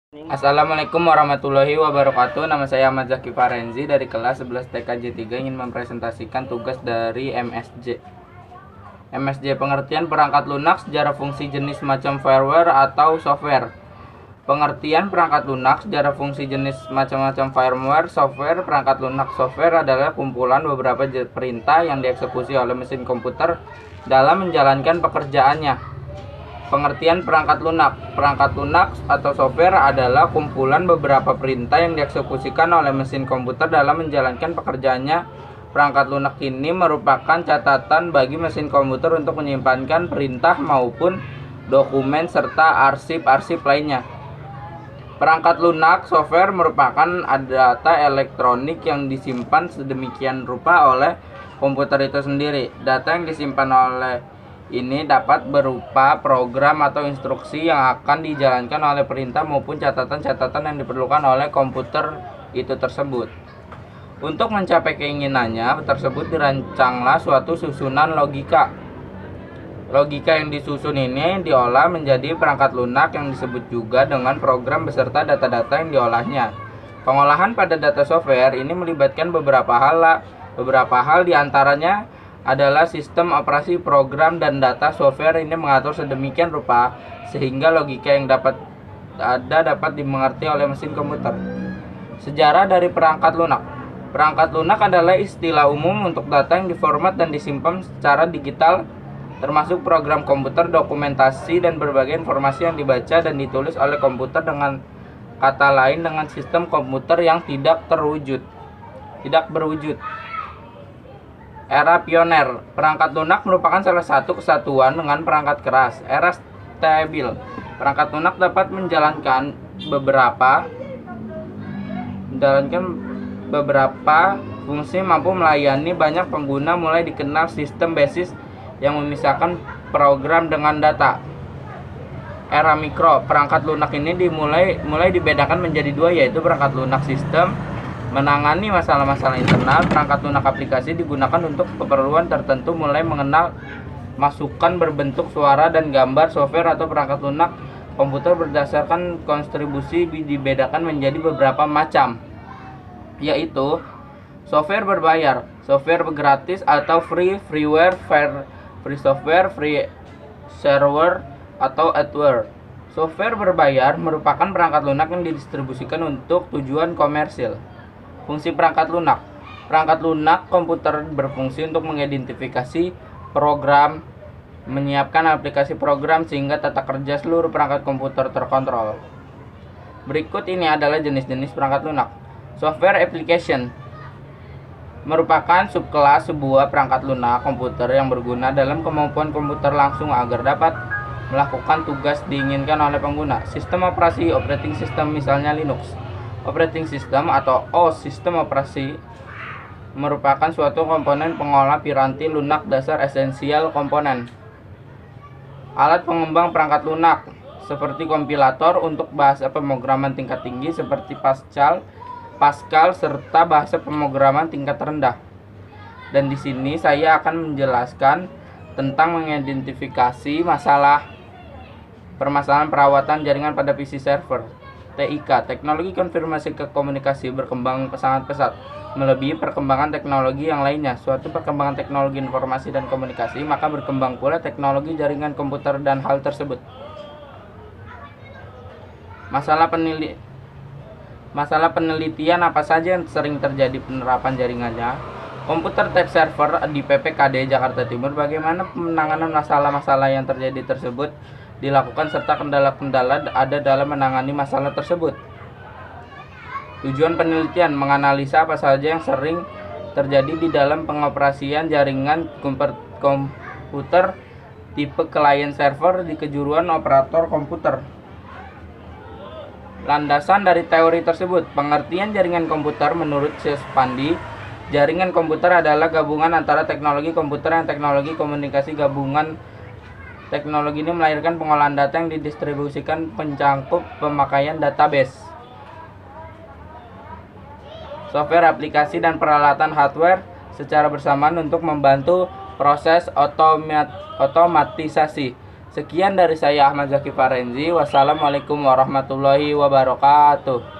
Assalamualaikum warahmatullahi wabarakatuh. Nama saya Ahmad Zaki Farenzi dari kelas 11 TKJ 3 ingin mempresentasikan tugas dari MSJ. MSJ pengertian perangkat lunak, sejarah fungsi jenis macam firmware atau software. Pengertian perangkat lunak, sejarah fungsi jenis macam-macam firmware, software. Perangkat lunak software adalah kumpulan beberapa perintah yang dieksekusi oleh mesin komputer dalam menjalankan pekerjaannya. Pengertian perangkat lunak. Perangkat lunak atau software adalah kumpulan beberapa perintah yang dieksekusikan oleh mesin komputer dalam menjalankan pekerjaannya. Perangkat lunak ini merupakan catatan bagi mesin komputer untuk menyimpankan perintah maupun dokumen serta arsip-arsip lainnya. Perangkat lunak software merupakan data elektronik yang disimpan sedemikian rupa oleh komputer itu sendiri. Data yang disimpan oleh ini dapat berupa program atau instruksi yang akan dijalankan oleh perintah maupun catatan-catatan yang diperlukan oleh komputer itu tersebut. Untuk mencapai keinginannya tersebut dirancanglah suatu susunan logika. Logika yang disusun ini diolah menjadi perangkat lunak yang disebut juga dengan program beserta data-data yang diolahnya. Pengolahan pada data software ini melibatkan beberapa hal diantaranya adalah sistem operasi, program, dan data software ini mengatur sedemikian rupa sehingga logika yang dapat dimengerti oleh mesin komputer. Sejarah dari perangkat lunak. Perangkat lunak adalah istilah umum untuk data yang diformat dan disimpan secara digital, termasuk program komputer, dokumentasi, dan berbagai informasi yang dibaca dan ditulis oleh komputer, dengan kata lain dengan sistem komputer yang tidak berwujud. Era pioner. Perangkat lunak merupakan salah satu kesatuan dengan perangkat keras. Era stabil. Perangkat lunak dapat menjalankan beberapa fungsi, mampu melayani banyak pengguna, mulai dikenal sistem basis yang memisahkan program dengan data. Era mikro. Perangkat lunak ini mulai dibedakan menjadi dua, yaitu perangkat lunak sistem menangani masalah-masalah internal. Perangkat lunak aplikasi digunakan untuk keperluan tertentu, mulai mengenal masukan berbentuk suara dan gambar. Software atau perangkat lunak komputer berdasarkan konstribusi dibedakan menjadi beberapa macam, yaitu software berbayar, software gratis atau freeware, free software, free shareware atau adware. Software berbayar merupakan perangkat lunak yang didistribusikan untuk tujuan komersil. Fungsi perangkat lunak. Perangkat lunak komputer berfungsi untuk mengidentifikasi program, menyiapkan aplikasi program sehingga tata kerja seluruh perangkat komputer terkontrol. Berikut ini adalah jenis-jenis perangkat lunak. Software application merupakan subkelas sebuah perangkat lunak komputer yang berguna dalam kemampuan komputer langsung agar dapat melakukan tugas diinginkan oleh pengguna. Sistem operasi, operating system, misalnya Linux. Operating system atau OS, sistem operasi, merupakan suatu komponen pengolah piranti lunak dasar, esensial komponen. Alat pengembang perangkat lunak seperti kompilator untuk bahasa pemrograman tingkat tinggi seperti Pascal serta bahasa pemrograman tingkat rendah. Dan di sini saya akan menjelaskan tentang mengidentifikasi permasalahan perawatan jaringan pada PC server. TIK, teknologi konfirmasi komunikasi berkembang sangat pesat, melebihi perkembangan teknologi yang lainnya. Suatu perkembangan teknologi informasi dan komunikasi, maka berkembang pula teknologi jaringan komputer dan hal tersebut. Masalah penelitian apa saja yang sering terjadi penerapan jaringannya. Komputer type server di PPKD Jakarta Timur. Bagaimana penanganan masalah-masalah yang terjadi tersebut dilakukan serta kendala-kendala ada dalam menangani masalah tersebut. Tujuan penelitian menganalisa apa saja yang sering terjadi di dalam pengoperasian jaringan komputer tipe client server di kejuruan operator komputer. Landasan dari teori tersebut. Pengertian jaringan komputer menurut Spandi. Jaringan komputer adalah gabungan antara teknologi komputer dan teknologi komunikasi. Gabungan teknologi ini melahirkan pengolahan data yang didistribusikan pencangkup pemakaian database, software, aplikasi, dan peralatan hardware secara bersamaan untuk membantu proses otomatisasi Sekian dari saya Ahmad Zaki Farenzi. Wassalamualaikum warahmatullahi wabarakatuh.